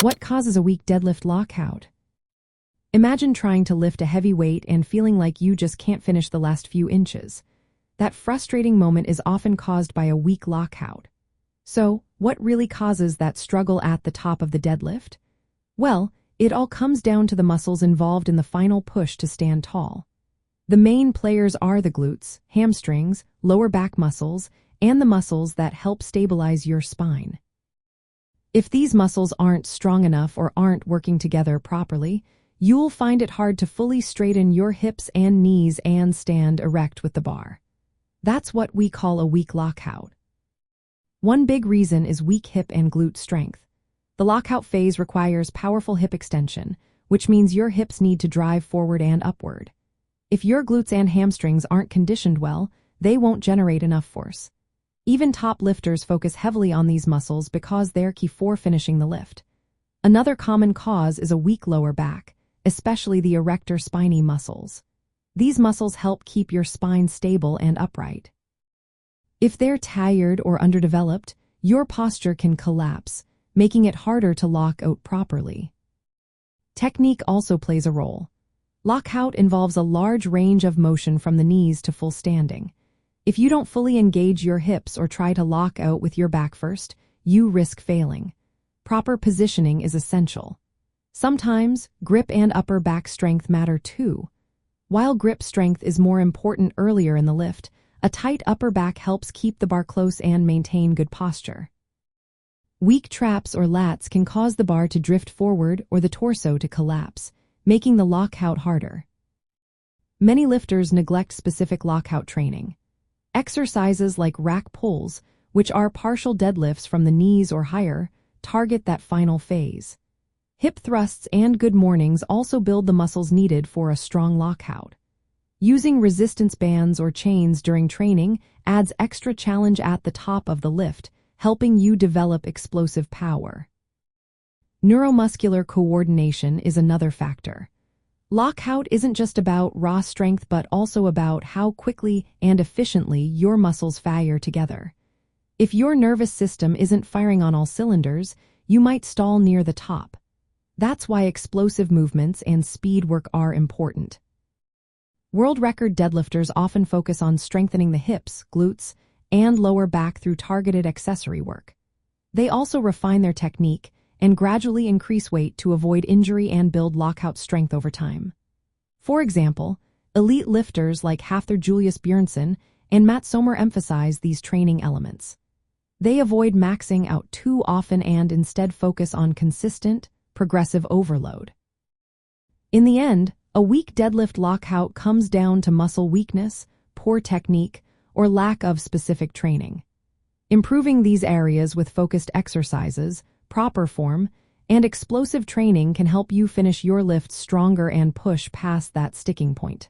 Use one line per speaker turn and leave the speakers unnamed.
What causes a weak deadlift lockout? Imagine trying to lift a heavy weight and feeling like you just can't finish the last few inches. That frustrating moment is often caused by a weak lockout. So, what really causes that struggle at the top of the deadlift? Well, it all comes down to the muscles involved in the final push to stand tall. The main players are the glutes, hamstrings, lower back muscles, and the muscles that help stabilize your spine. If these muscles aren't strong enough or aren't working together properly, you'll find it hard to fully straighten your hips and knees and stand erect with the bar. That's what we call a weak lockout. One big reason is weak hip and glute strength. The lockout phase requires powerful hip extension, which means your hips need to drive forward and upward. If your glutes and hamstrings aren't conditioned well, they won't generate enough force. Even top lifters focus heavily on these muscles because they're key for finishing the lift. Another common cause is a weak lower back, especially the erector spiny muscles. These muscles help keep your spine stable and upright. If they're tired or underdeveloped, your posture can collapse, making it harder to lock out properly. Technique also plays a role. Lockout involves a large range of motion from the knees to full standing. If you don't fully engage your hips or try to lock out with your back first, you risk failing. Proper positioning is essential. Sometimes, grip and upper back strength matter too. While grip strength is more important earlier in the lift, a tight upper back helps keep the bar close and maintain good posture. Weak traps or lats can cause the bar to drift forward or the torso to collapse, making the lockout harder. Many lifters neglect specific lockout training. Exercises like rack pulls, which are partial deadlifts from the knees or higher, target that final phase. Hip thrusts and good mornings also build the muscles needed for a strong lockout. Using resistance bands or chains during training adds extra challenge at the top of the lift, helping you develop explosive power. Neuromuscular coordination is another factor. Lockout isn't just about raw strength but also about how quickly and efficiently your muscles fire together. If your nervous system isn't firing on all cylinders, you might stall near the top. That's why explosive movements and speed work are important. World record deadlifters often focus on strengthening the hips, glutes, and lower back through targeted accessory work. They also refine their technique and gradually increase weight to avoid injury and build lockout strength over time. For example, elite lifters like Hafthor Julius Bjørnson and Matt Sommer emphasize these training elements. They avoid maxing out too often and instead focus on consistent, progressive overload. In the end, a weak deadlift lockout comes down to muscle weakness, poor technique, or lack of specific training. Improving these areas with focused exercises, proper form, and explosive training can help you finish your lift stronger and push past that sticking point.